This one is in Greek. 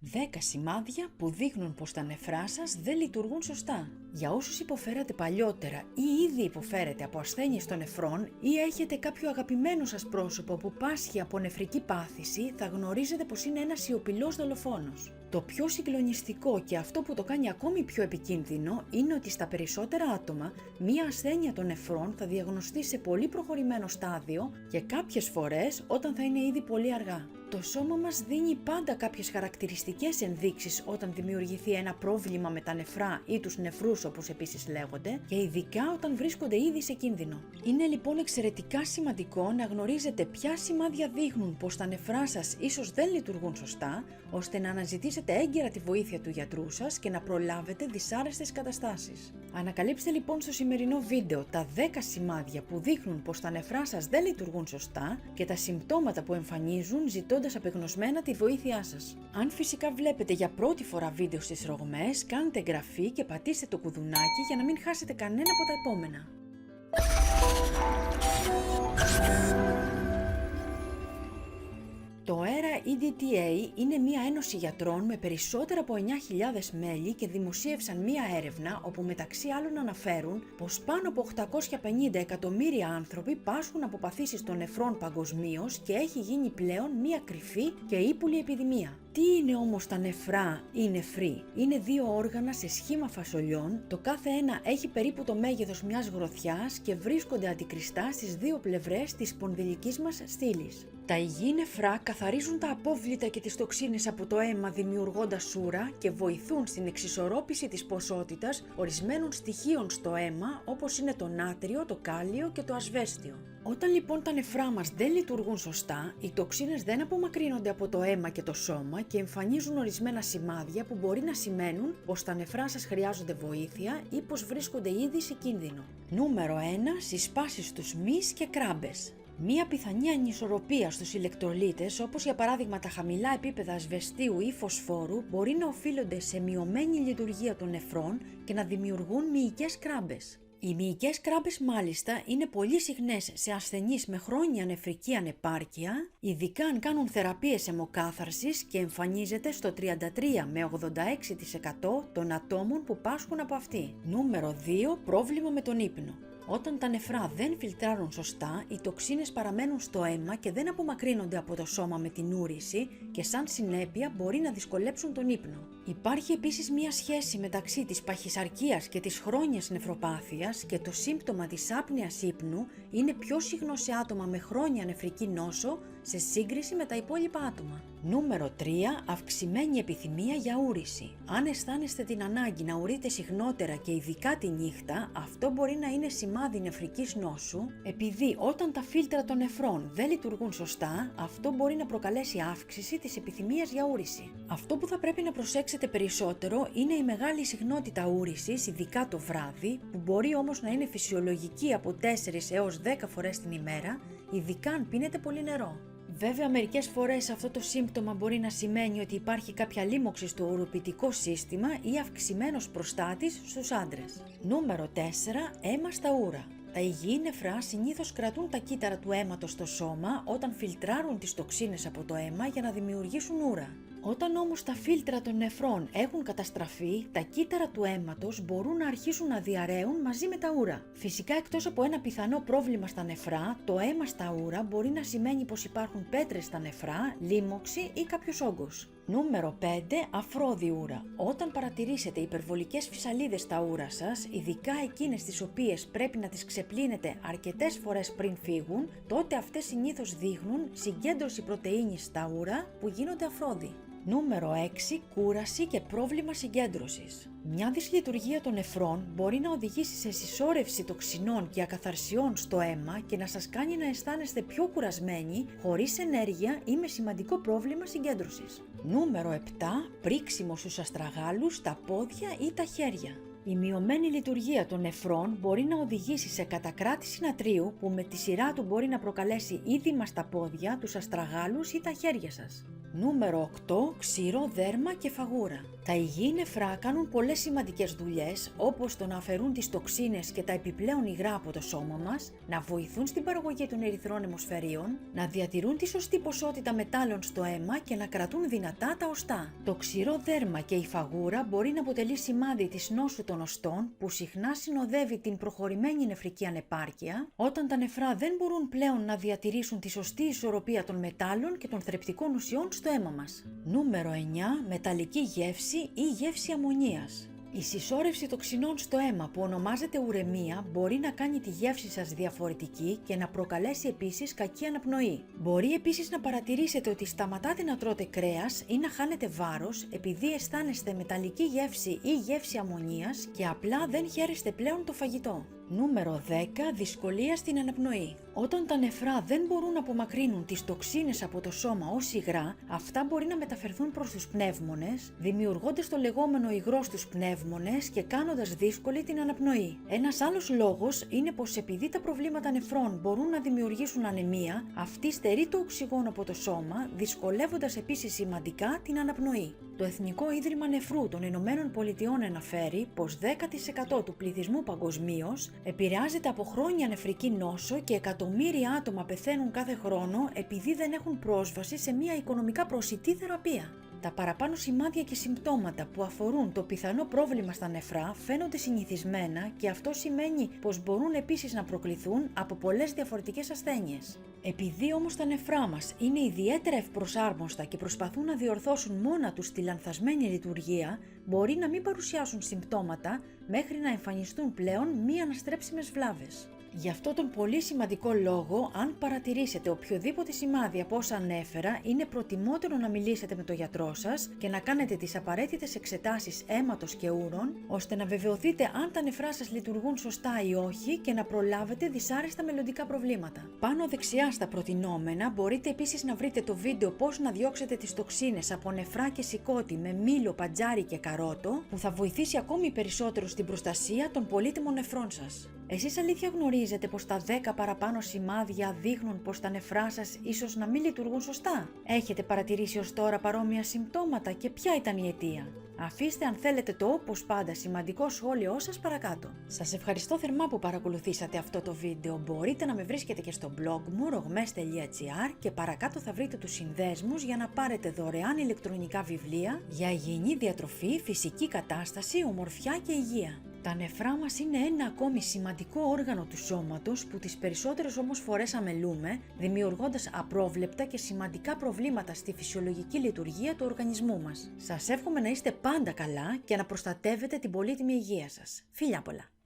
10 σημάδια που δείχνουν πως τα νεφρά σας δεν λειτουργούν σωστά. Για όσους υποφέρατε παλιότερα ή ήδη υποφέρετε από ασθένειες των νεφρών ή έχετε κάποιο αγαπημένο σας πρόσωπο που πάσχει από νεφρική πάθηση, θα γνωρίζετε πως είναι ένας σιωπηλός δολοφόνος. Το πιο συγκλονιστικό και αυτό που το κάνει ακόμη πιο επικίνδυνο είναι ότι στα περισσότερα άτομα μία ασθένεια των νεφρών θα διαγνωστεί σε πολύ προχωρημένο στάδιο και κάποιες φορές όταν θα είναι ήδη πολύ αργά. Το σώμα μας δίνει πάντα κάποιες χαρακτηριστικές ενδείξεις όταν δημιουργηθεί ένα πρόβλημα με τα νεφρά ή τους νεφρούς όπως επίσης λέγονται και ειδικά όταν βρίσκονται ήδη σε κίνδυνο. Είναι λοιπόν εξαιρετικά σημαντικό να γνωρίζετε ποια σημάδια δείχνουν πως τα νεφρά σας ίσως δεν λειτουργούν σωστά, ώστε να αναζητήσετε έγκαιρα τη βοήθεια του γιατρού σας και να προλάβετε δυσάρεστες καταστάσεις. Ανακαλύψτε λοιπόν στο σημερινό βίντεο τα 10 σημάδια που δείχνουν πως τα νεφρά σας δεν λειτουργούν σωστά και τα συμπτώματα που εμφανίζουν ζητώντας απεγνωσμένα τη βοήθειά σας. Αν φυσικά βλέπετε για πρώτη φορά βίντεο στις ρογμές, κάντε εγγραφή και πατήστε το κουδουνάκι για να μην χάσετε κανένα από τα επόμενα. Το ERA EDTA είναι μια ένωση γιατρών με περισσότερα από 9.000 μέλη και δημοσίευσαν μια έρευνα όπου μεταξύ άλλων αναφέρουν πως πάνω από 850 εκατομμύρια άνθρωποι πάσχουν από παθήσεις των νεφρών παγκοσμίως και έχει γίνει πλέον μια κρυφή και ύπουλη επιδημία. Τι είναι όμως τα νεφρά ή νεφροί? Είναι δύο όργανα σε σχήμα φασολιών, το κάθε ένα έχει περίπου το μέγεθος μιας γροθιάς και βρίσκονται αντικριστά στις δύο πλευρές της σπονδυλικής μας στήλης. Τα υγιή νεφρά καθαρίζουν τα απόβλητα και τις τοξίνες από το αίμα δημιουργώντας ούρα και βοηθούν στην εξισορρόπηση της ποσότητας ορισμένων στοιχείων στο αίμα όπως είναι το νάτριο, το κάλιο και το ασβέστιο. Όταν λοιπόν τα νεφρά μας δεν λειτουργούν σωστά, οι τοξίνες δεν απομακρύνονται από το αίμα και το σώμα και εμφανίζουν ορισμένα σημάδια που μπορεί να σημαίνουν πως τα νεφρά σας χρειάζονται βοήθεια ή πως βρίσκονται ήδη σε κίνδυνο. Νούμερο 1. Συσπάσεις στους μυς και κράμπες. Μία πιθανή ανισορροπία στους ηλεκτρολίτες, όπως για παράδειγμα τα χαμηλά επίπεδα ασβεστίου ή φωσφόρου, μπορεί να οφείλονται σε μειωμένη λειτουργία των νεφρών και να δημιουργούν μυϊκές κράμπες. Οι μυϊκές κράμπες μάλιστα είναι πολύ συχνές σε ασθενείς με χρόνια νεφρική ανεπάρκεια, ειδικά αν κάνουν θεραπείες αιμοκάθαρσης και εμφανίζεται στο 33 με 86% των ατόμων που πάσχουν από αυτή. Νούμερο 2. Πρόβλημα με τον ύπνο. Όταν τα νεφρά δεν φιλτράρουν σωστά, οι τοξίνες παραμένουν στο αίμα και δεν απομακρύνονται από το σώμα με την ούρηση και σαν συνέπεια μπορεί να δυσκολέψουν τον ύπνο. Υπάρχει επίσης μία σχέση μεταξύ της παχυσαρκίας και της χρόνιας νεφροπάθειας και το σύμπτωμα της άπνοιας ύπνου είναι πιο συχνό σε άτομα με χρόνια νεφρική νόσο σε σύγκριση με τα υπόλοιπα άτομα. Νούμερο 3. Αυξημένη επιθυμία για ούρηση. Αν αισθάνεστε την ανάγκη να ουρείτε συχνότερα και ειδικά τη νύχτα, αυτό μπορεί να είναι σημάδι νεφρικής νόσου, επειδή όταν τα φίλτρα των νεφρών δεν λειτουργούν σωστά, αυτό μπορεί να προκαλέσει αύξηση της επιθυμίας για ούρηση. Αυτό που θα πρέπει να προσέξετε περισσότερο είναι η μεγάλη συχνότητα ούρησης, ειδικά το βράδυ, που μπορεί όμως να είναι φυσιολογική από 4 έως 10 φορές την ημέρα, ειδικά αν πίνετε πολύ νερό. Βέβαια, μερικές φορές αυτό το σύμπτωμα μπορεί να σημαίνει ότι υπάρχει κάποια λίμωξη στο ουροποιητικό σύστημα ή αυξημένος προστάτης στους άντρες. Νούμερο 4. Αίμα στα ούρα. Τα υγιή νεφρά συνήθως κρατούν τα κύτταρα του αίματος στο σώμα όταν φιλτράρουν τις τοξίνες από το αίμα για να δημιουργήσουν ούρα. Όταν όμως τα φίλτρα των νεφρών έχουν καταστραφεί, τα κύτταρα του αίματος μπορούν να αρχίσουν να διαρρέουν μαζί με τα ούρα. Φυσικά, εκτός από ένα πιθανό πρόβλημα στα νεφρά, το αίμα στα ούρα μπορεί να σημαίνει πως υπάρχουν πέτρες στα νεφρά, λίμωξη ή κάποιος όγκος. Νούμερο 5. Αφρόδη ούρα. Όταν παρατηρήσετε υπερβολικές φυσαλίδες στα ούρα σας, ειδικά εκείνες τις οποίες πρέπει να τις ξεπλύνετε αρκετές φορές πριν φύγουν, τότε αυτές συνήθως δείχνουν συγκέντρωση πρωτεΐνης στα ούρα που γίνονται αφρόδη. Νούμερο 6. Κούραση και πρόβλημα συγκέντρωσης. Μια δυσλειτουργία των νεφρών μπορεί να οδηγήσει σε συσσόρευση τοξινών και ακαθαρσιών στο αίμα και να σας κάνει να αισθάνεστε πιο κουρασμένοι, χωρίς ενέργεια ή με σημαντικό πρόβλημα συγκέντρωσης. Νούμερο 7. Πρίξιμο στους αστραγάλους, τα πόδια ή τα χέρια. Η μειωμένη λειτουργία των νεφρών μπορεί να οδηγήσει σε κατακράτηση νατρίου που με τη σειρά του μπορεί να προκαλέσει είδημα στα πόδια, τους αστραγάλους ή τα χέρια σας. Νούμερο 8. Ξηρό δέρμα και φαγούρα. Τα υγιή νεφρά κάνουν πολλές σημαντικές δουλειές, όπως το να αφαιρούν τις τοξίνες και τα επιπλέον υγρά από το σώμα μας, να βοηθούν στην παραγωγή των ερυθρών αιμοσφαιρίων, να διατηρούν τη σωστή ποσότητα μετάλλων στο αίμα και να κρατούν δυνατά τα οστά. Το ξηρό δέρμα και η φαγούρα μπορεί να αποτελεί σημάδι της νόσου των οστών, που συχνά συνοδεύει την προχωρημένη νεφρική ανεπάρκεια, όταν τα νεφρά δεν μπορούν πλέον να διατηρήσουν τη σωστή ισορροπία των μετάλλων και των θρεπτικών ουσιών στο αίμα μας. Νούμερο 9. Μεταλλική γεύση ή γεύση αμμονίας. Η συσσόρευση τοξινών στο αίμα που ονομάζεται ουρεμία μπορεί να κάνει τη γεύση σας διαφορετική και να προκαλέσει επίσης κακή αναπνοή. Μπορεί επίσης να παρατηρήσετε ότι σταματάτε να τρώτε κρέας ή να χάνετε βάρος επειδή αισθάνεστε μεταλλική γεύση ή γεύση αμμονίας και απλά δεν χαίρεστε πλέον το φαγητό. Νούμερο 10. Δυσκολία στην αναπνοή. Όταν τα νεφρά δεν μπορούν να απομακρύνουν τις τοξίνες από το σώμα ως υγρά, αυτά μπορεί να μεταφερθούν προς τους πνεύμονες, δημιουργώντας το λεγόμενο υγρό στους πνεύμονες και κάνοντας δύσκολη την αναπνοή. Ένας άλλος λόγος είναι πως επειδή τα προβλήματα νεφρών μπορούν να δημιουργήσουν ανεμία, αυτή στερεί το οξυγόνο από το σώμα, δυσκολεύοντας επίσης σημαντικά την αναπνοή. Το Εθνικό Ίδρυμα Νεφρού των Ηνωμένων Πολιτειών αναφέρει πως 10% του πληθυσμού παγκοσμίως επηρεάζεται από χρόνια νεφρική νόσο και εκατομμύρια άτομα πεθαίνουν κάθε χρόνο επειδή δεν έχουν πρόσβαση σε μια οικονομικά προσιτή θεραπεία. Τα παραπάνω σημάδια και συμπτώματα που αφορούν το πιθανό πρόβλημα στα νεφρά φαίνονται συνηθισμένα και αυτό σημαίνει πως μπορούν επίσης να προκληθούν από πολλές διαφορετικές ασθένειες. Επειδή όμως τα νεφρά μας είναι ιδιαίτερα ευπροσάρμοστα και προσπαθούν να διορθώσουν μόνα τους τη λανθασμένη λειτουργία, μπορεί να μην παρουσιάσουν συμπτώματα μέχρι να εμφανιστούν πλέον μη αναστρέψιμες βλάβες. Γι' αυτό τον πολύ σημαντικό λόγο, αν παρατηρήσετε οποιοδήποτε σημάδι από όσα ανέφερα, είναι προτιμότερο να μιλήσετε με τον γιατρό σας και να κάνετε τις απαραίτητες εξετάσεις αίματος και ούρων, ώστε να βεβαιωθείτε αν τα νεφρά σας λειτουργούν σωστά ή όχι και να προλάβετε δυσάρεστα μελλοντικά προβλήματα. Πάνω δεξιά στα προτινόμενα μπορείτε επίσης να βρείτε το βίντεο πώς να διώξετε τις τοξίνες από νεφρά και σηκώτη με μήλο, παντζάρι και καρότο, που θα βοηθήσει ακόμη περισσότερο στην προστασία των πολύτιμων νεφρών σας. Εσείς αλήθεια γνωρίζετε πως τα 10 παραπάνω σημάδια δείχνουν πως τα νεφρά σας ίσως να μην λειτουργούν σωστά? Έχετε παρατηρήσει ως τώρα παρόμοια συμπτώματα και ποια ήταν η αιτία? Αφήστε αν θέλετε το όπως πάντα σημαντικό σχόλιο σας παρακάτω. Σας ευχαριστώ θερμά που παρακολουθήσατε αυτό το βίντεο. Μπορείτε να με βρίσκετε και στο blog μου rogmes.gr και παρακάτω θα βρείτε τους συνδέσμους για να πάρετε δωρεάν ηλεκτρονικά βιβλία για υγιεινή διατροφή, φυσική κατάσταση, ομορφιά και υγεία. Τα νεφρά μας είναι ένα ακόμη σημαντικό όργανο του σώματος που τις περισσότερες όμως φορές αμελούμε, δημιουργώντας απρόβλεπτα και σημαντικά προβλήματα στη φυσιολογική λειτουργία του οργανισμού μας. Σας εύχομαι να είστε πάντα καλά και να προστατεύετε την πολύτιμη υγεία σας. Φιλιά πολλά!